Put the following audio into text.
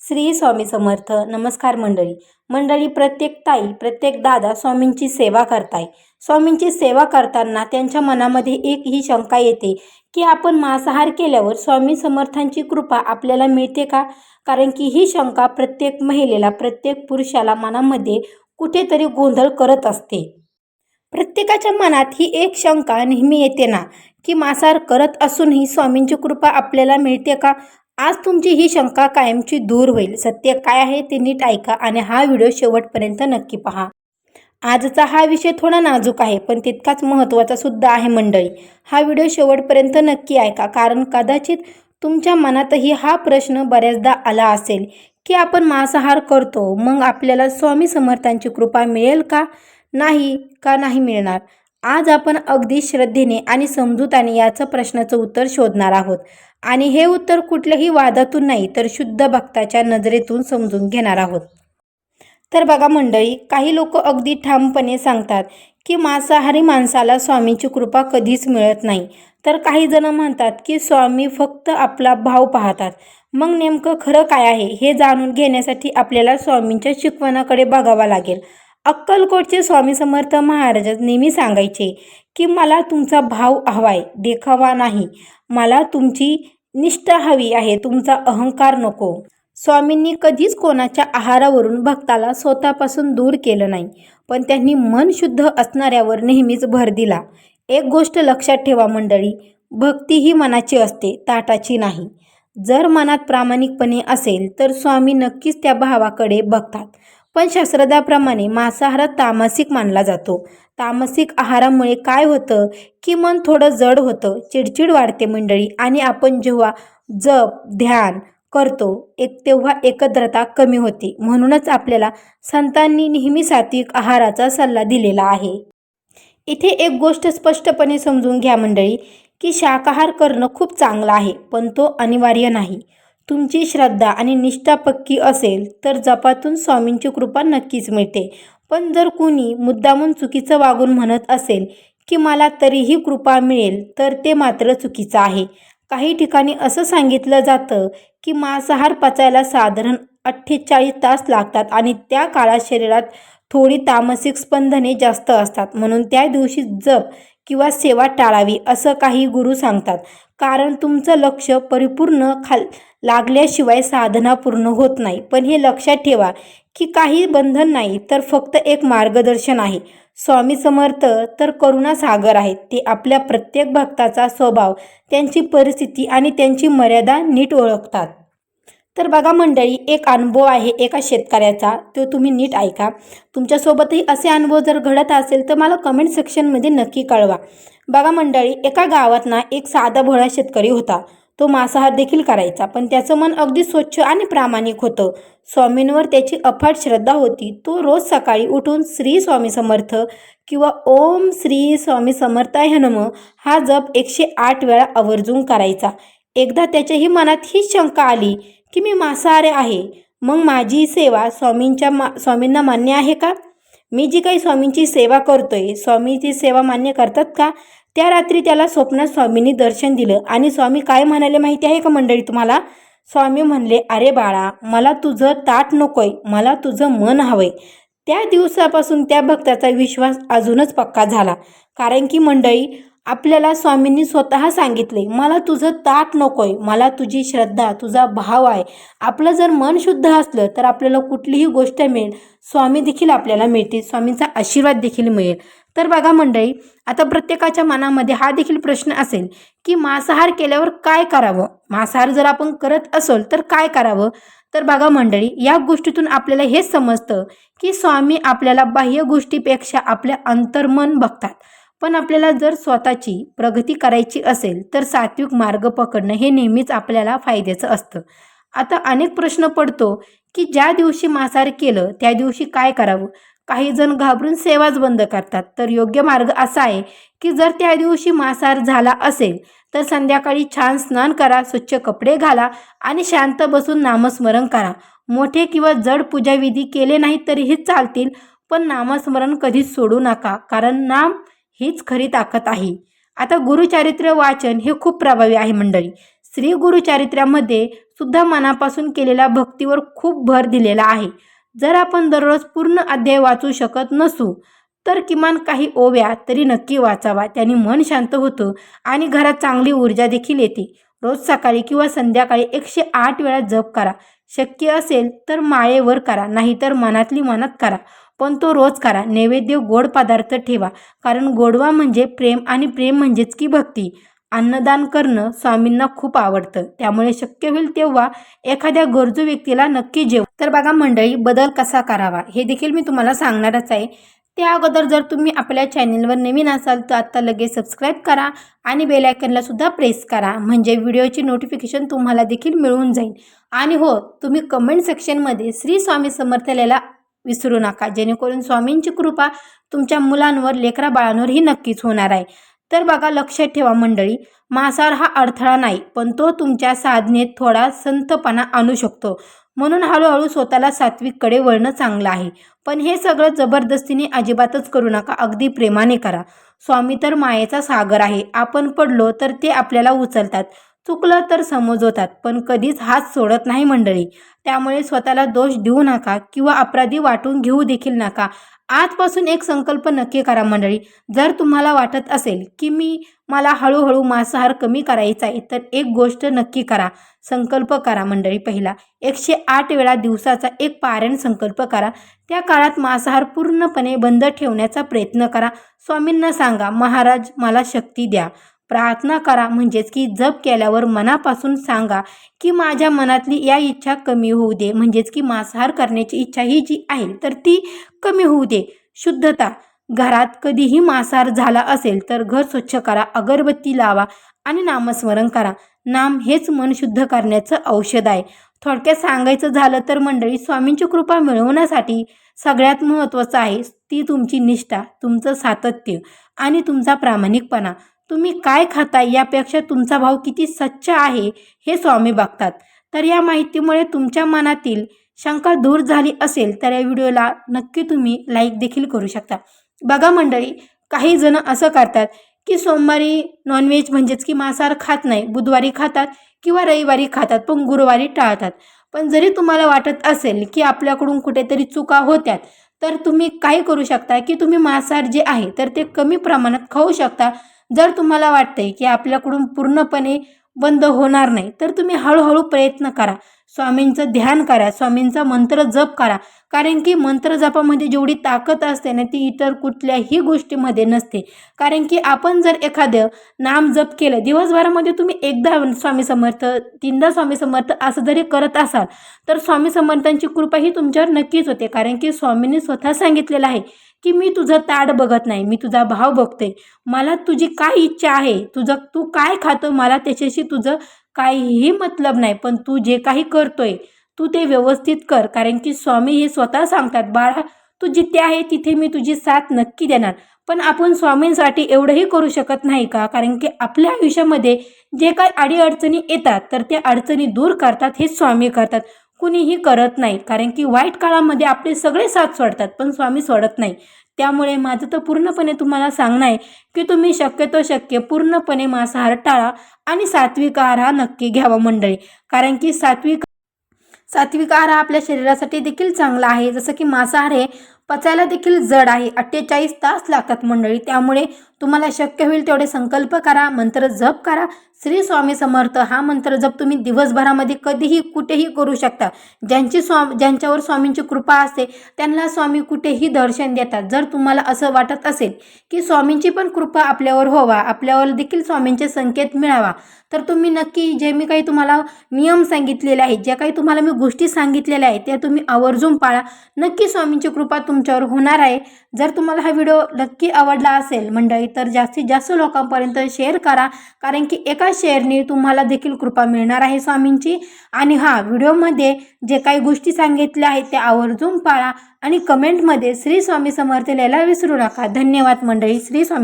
श्री स्वामी समर्थ. नमस्कार मंडळी प्रत्येक ताई, प्रत्येक दादा स्वामींची सेवा करताय. स्वामींची सेवा करताना त्यांच्या मनामध्ये एक ही शंका येते की आपण मांसाहार केल्यावर स्वामी समर्थांची कृपा आपल्याला मिळते का? कारण की ही शंका प्रत्येक महिलेला, प्रत्येक पुरुषाला मनामध्ये कुठेतरी गोंधळ करत असते. प्रत्येकाच्या मनात ही एक शंका नेहमी येते ना, की मांसाहार करत असूनही स्वामींची कृपा आपल्याला मिळते का? आज तुमची ही शंका कायमची दूर होईल. सत्य काय आहे ते नीट ऐका आणि हा व्हिडिओ शेवटपर्यंत नक्की पहा. आजचा हा विषय थोडा नाजूक आहे, पण तितकाच महत्त्वाचा सुद्धा आहे मंडळी. हा व्हिडिओ शेवटपर्यंत नक्की ऐका, कारण कदाचित तुमच्या मनातही हा प्रश्न बऱ्याचदा आला असेल की आपण मांसाहार करतो, मग आपल्याला स्वामी समर्थांची कृपा मिळेल का नाही मिळणार? आज आपण अगदी श्रद्धेने आणि समजुताने याचं प्रश्नाचं उत्तर शोधणार आहोत. आणि हे उत्तर कुठल्याही वादातून नाही, तर शुद्ध भक्ताच्या नजरेतून समजून घेणार आहोत. तर बघा मंडळी, काही लोक अगदी ठामपणे सांगतात की मांसाहारी माणसाला स्वामींची कृपा कधीच मिळत नाही. तर काही जण म्हणतात की स्वामी फक्त आपला भाव पाहतात. मग नेमकं खरं काय आहे हे जाणून घेण्यासाठी आपल्याला स्वामींच्या शिकवणाकडे बघावं लागेल. अक्कलकोटचे स्वामी समर्थ महाराज नेहमी सांगायचे की मला तुमचा भाव हवाय, देखावा नाही. मला तुमची निष्ठा हवी आहे, तुमचा अहंकार नको. स्वामींनी कधीच कोणाच्या आहारावरून भक्ताला स्वतःपासून दूर केलं नाही, पण त्यांनी मन शुद्ध असणाऱ्यावर नेहमीच भर दिला. एक गोष्ट लक्षात ठेवा मंडळी, भक्ती ही मनाची असते, ताटाची नाही. जर मनात प्रामाणिकपणे असेल तर स्वामी नक्कीच त्या भावाकडे बघतात. पण शास्त्रज्ञाप्रमाणे मांसाहार तामसिक मानला जातो. तामसिक आहारामुळे काय होतं की मन थोडं जड होतं, चिडचिड वाढते मंडळी, आणि आपण जेव्हा जप ध्यान करतो तेव्हा एकत्रता कमी होते. म्हणूनच आपल्याला संतांनी नेहमी सात्विक आहाराचा सल्ला दिलेला आहे. इथे एक गोष्ट स्पष्टपणे समजून घ्या मंडळी, की शाकाहार करणं खूप चांगलं आहे, पण तो अनिवार्य नाही. तुमची श्रद्धा आणि निष्ठा पक्की असेल तर जपातून स्वामींची कृपा नक्कीच मिळते. पण जर कुणी मुद्दामून चुकीचं वागून म्हणत असेल की मला तरीही कृपा मिळेल, तर ते मात्र चुकीचं आहे. काही ठिकाणी असं सांगितलं जातं की मांसाहार पचायला साधारण 48 तास लागतात आणि त्या काळात शरीरात थोडी तामसिक स्पंदने जास्त असतात. म्हणून त्या दिवशी जप किंवा सेवा टाळावी असं काही गुरु सांगतात. कारण तुमचं लक्ष परिपूर्ण लागल्याशिवाय साधना पूर्ण होत नाही. पण हे लक्षात ठेवा की काही बंधन नाही, तर फक्त एक मार्गदर्शन आहे. स्वामी समर्थ तर करुणा सागर आहेत. ते आपल्या प्रत्येक भक्ताचा स्वभाव, त्यांची परिस्थिती आणि त्यांची मर्यादा नीट ओळखतात. तर बघा मंडळी, एक अनुभव आहे एका शेतकऱ्याचा, तो तुम्ही नीट ऐका. तुमच्यासोबतही असे अनुभव जर घडत असेल तर मला कमेंट सेक्शनमध्ये नक्की कळवा. बघा मंडळी, एका गावात ना एक साधा भोळा शेतकरी होता. तो मांसाहार देखील करायचा, पण त्याचं मन अगदी स्वच्छ आणि प्रामाणिक होतं. स्वामींवर त्याची अफाट श्रद्धा होती. तो रोज सकाळी उठून श्री स्वामी समर्थ किंवा ओम श्री स्वामी समर्थाय नमः हा जप 108 वेळा आवर्जून करायचा. एकदा त्याच्याही मनात ही शंका आली की मी मांसाहारी आहे, मग माझी सेवा स्वामींना मान्य आहे का? मी जी काही स्वामींची सेवा करतोय, स्वामी ती सेवा मान्य करतात का? त्या रात्री त्याला स्वप्नात स्वामींनी दर्शन दिलं आणि स्वामी काय म्हणाले माहिती आहे का मंडळी तुम्हाला? स्वामी म्हणले, अरे बाळा, मला तुझं ताट नकोय, मला तुझं मन हवंय. त्या दिवसापासून त्या भक्ताचा विश्वास अजूनच पक्का झाला. कारण की मंडळी, आपल्याला स्वामींनी स्वतः सांगितले, मला तुझं ताट नकोय, मला तुझी श्रद्धा, तुझा भाव आहे. आपलं जर मन शुद्ध असलं तर आपल्याला कुठलीही गोष्ट मिळेल. स्वामी देखील आपल्याला मिळतील, स्वामींचा आशीर्वाद देखील मिळेल. तर बघा मंडळी, आता प्रत्येकाच्या मनामध्ये हा देखील प्रश्न असेल की मांसाहार केल्यावर काय करावं? मांसाहार जर आपण करत असेल तर काय करावं? तर बघा मंडळी, या गोष्टीतून आपल्याला हेच समजतं की स्वामी आपल्याला बाह्य गोष्टीपेक्षा आपल्या अंतर्मन बघतात. पण आपल्याला जर स्वतःची प्रगती करायची असेल तर सात्विक मार्ग पकडणं हे नेहमीच आपल्याला फायद्याचं असतं. आता अनेक प्रश्न पडतो की ज्या दिवशी मांसाहार केलं त्या दिवशी काय करावं? काही जण घाबरून सेवाच बंद करतात. तर योग्य मार्ग असा आहे की जर त्या दिवशी मांसाहार झाला असेल तर संध्याकाळी छान स्नान करा, स्वच्छ कपडे घाला आणि शांत बसून नामस्मरण करा. मोठे किंवा जड पूजाविधी केले नाहीत तरीही चालतील, पण नामस्मरण कधीच सोडू नका, कारण नाम हीच खरी ताकद आहे. आता गुरुचरित्र वाचन हे खूप प्रभावी आहे मंडळी. श्री गुरुचरित्रामध्ये सुद्धा मनापासून केलेल्या भक्तीवर खूप भर दिलेला आहे. जर आपण दररोज पूर्ण अध्याय वाचू शकत नसू तर किमान काही ओव्या तरी नक्की वाचावा. त्याने मन शांत होतं आणि घरात चांगली ऊर्जा देखील येते. रोज सकाळी किंवा संध्याकाळी 108 वेळा जप करा. शक्य असेल तर माळेवर करा, नाहीतर मनातली मनात करा, पण तो रोज करा. नैवेद्य गोड पदार्थ ठेवा, कारण गोडवा म्हणजे प्रेम आणि प्रेम म्हणजेच की भक्ती. अन्नदान करणं स्वामींना खूप आवडतं, त्यामुळे शक्य होईल तेव्हा एखाद्या गरजू व्यक्तीला नक्की जेव. तर बघा मंडळी, बदल कसा करावा हे देखील मी तुम्हाला सांगणारच आहे. त्या अगोदर जर तुम्ही आपल्या चॅनेलवर नवीन असाल तर आत्ता लगेच सबस्क्राईब करा आणि बेल आयकनला सुद्धा प्रेस करा, म्हणजे व्हिडिओची नोटिफिकेशन तुम्हाला देखील मिळून जाईल. आणि हो, तुम्ही कमेंट सेक्शनमध्ये श्री स्वामी समर्थ लिहायला विसरू नका, जेणेकरून स्वामींची कृपा तुमच्या मुलांवर, लेकरा बाळांवरही नक्कीच होणार आहे. तर बघा, लक्षात ठेवा मंडळी, मांसाहार हा अडथळा नाही, पण तो तुमच्या साधनेत थोडा संथपणा आणू शकतो. म्हणून हळूहळू स्वतःला सात्विककडे वळणं चांगलं आहे. पण हे सगळं जबरदस्तीने अजिबातच करू नका, अगदी प्रेमाने करा. स्वामी तर मायेचा सागर आहे. आपण पडलो तर ते आपल्याला उचलतात, चुकलं तर समजवतात, पण कधीच हात सोडत नाही मंडळी. त्यामुळे स्वतःला दोष देऊ नका किंवा अपराधी वाटून घेऊ देखील नका. आजपासून एक संकल्प नक्की करा मंडळी. जर तुम्हाला वाटत असेल की मला हळूहळू मांसाहार कमी करायचा आहे, तर एक गोष्ट नक्की करा. संकल्प करा मंडळी. पहिला 108 वेळा दिवसाचा एक पारायण संकल्प करा. त्या काळात मांसाहार पूर्णपणे बंद ठेवण्याचा प्रयत्न करा. स्वामींना सांगा, महाराज मला शक्ती द्या. प्रार्थना करा, म्हणजेच की जप केल्यावर मनापासून सांगा की माझ्या मनातली या इच्छा कमी होऊ दे, म्हणजेच की मांसाहार करण्याची इच्छा ही जी आहे तर ती कमी होऊ दे. शुद्धता, घरात कधीही मांसाहार झाला असेल तर घर स्वच्छ करा, अगरबत्ती लावा आणि नामस्मरण करा. नाम हेच मन शुद्ध करण्याचं औषध आहे. थोडक्यात सांगायचं झालं तर मंडळी, स्वामींची कृपा मिळवण्यासाठी सगळ्यात महत्त्वाचं आहे ती तुमची निष्ठा, तुमचं सातत्य आणि तुमचा प्रामाणिकपणा. तुम्ही काय खाताय यापेक्षा तुमचा भाव किती सच्च आहे हे स्वामी बघतात. तर या माहितीमुळे तुमच्या मनातील शंका दूर झाली असेल तर या व्हिडिओला नक्की तुम्ही लाईक देखील करू शकता. बघा मंडळी, काही जण असं करतात की सोमवारी नॉनव्हेज म्हणजेच की मांसाहार खात नाही, बुधवारी खातात किंवा रविवारी खातात, पण गुरुवारी टाळतात. पण जरी तुम्हाला वाटत असेल की आपल्याकडून कुठेतरी चुका होत्यात, तर तुम्ही काय करू शकता की तुम्ही मांसाहार जे आहे तर ते कमी प्रमाणात खाऊ शकता. जर तुम्हाला वाटतंय की आपल्याकडून पूर्णपणे बंद होणार नाही, तर तुम्ही हळूहळू प्रयत्न करा. स्वामींचं ध्यान करा, स्वामींचा मंत्र जप करा, कारण की मंत्र जपामध्ये जेवढी ताकद असते ना, ती इतर कुठल्याही गोष्टीमध्ये नसते. कारण की आपण जर एखादं नाम जप केलं दिवसभरामध्ये, तुम्ही एकदा स्वामी समर्थ, तीनदा स्वामी समर्थ असं जरी करत असाल तर स्वामी समर्थांची कृपा ही तुमच्यावर नक्कीच होते. कारण की स्वामींनी स्वतः सांगितलेलं आहे की मी तुझं ताट बघत नाही, मी तुझा भाव बघते. मला तुझी काय इच्छा आहे, तू काय खातो, मला त्याच्याशी तुझं काहीही मतलब नाही, पण तू जे काही करतोय तू ते व्यवस्थित कर. कारण की स्वामी हे स्वतः सांगतात, बाळा तू जिथे आहे तिथे मी तुझी साथ नक्की देणार. पण आपण स्वामींसाठी एवढंही करू शकत नाही का? कारण की आपल्या आयुष्यामध्ये जे काही अडीअडचणी येतात तर त्या अडचणी दूर करतात हे स्वामी करतात, कुणीही करत नाही. कारण की वाईट काळामध्ये आपले सगळे साथ सोडतात, पण स्वामी सोडत नाही. त्यामुळे माझं तर पूर्णपणे तुम्हाला सांगणं आहे की तुम्ही शक्य पूर्णपणे मांसाहार टाळा आणि सात्विक आहार हा नक्की घ्यावा मंडळी. कारण की सात्विक आहार हा आपल्या शरीरासाठी देखील चांगला आहे. जसं की मांसाहार हे पचायला देखील जड आहे, 48 तास लागतात मंडळी. त्यामुळे तुम्हाला शक्य होईल तेवढे संकल्प करा, मंत्र जप करा. श्री स्वामी समर्थ हा मंत्र जप तुम्ही दिवसभरामध्ये कधीही कुठेही करू शकता. ज्यांच्यावर स्वामींची कृपा असते त्यांना स्वामी कुठेही दर्शन देतात. जर तुम्हाला असं वाटत असेल की स्वामींची पण कृपा आपल्यावर व्हावा, आपल्यावर देखील स्वामींचे संकेत मिळावा, तर तुम्ही नक्की जे मी काही तुम्हाला नियम सांगितलेले आहेत, ज्या काही तुम्हाला मी गोष्टी सांगितलेल्या आहेत त्या तुम्ही आवर्जून पाळा. नक्की स्वामींची कृपा तुमच्यावर होणार आहे. जर तुम्हाला हा व्हिडिओ नक्की आवडला असेल मंडळी तर जास्तीत जास्त लोकांपर्यंत शेअर करा. कारण की एका शेअरने तुम्हाला देखील कृपा मिळणार आहे स्वामींची. आणि व्हिडिओमध्ये जे काही गोष्टी सांगितल्या आहेत त्या आवर्जून पाळा आणि कमेंटमध्ये श्री स्वामी समर्थ लिहायला विसरू नका. धन्यवाद मंडळी. श्री स्वामी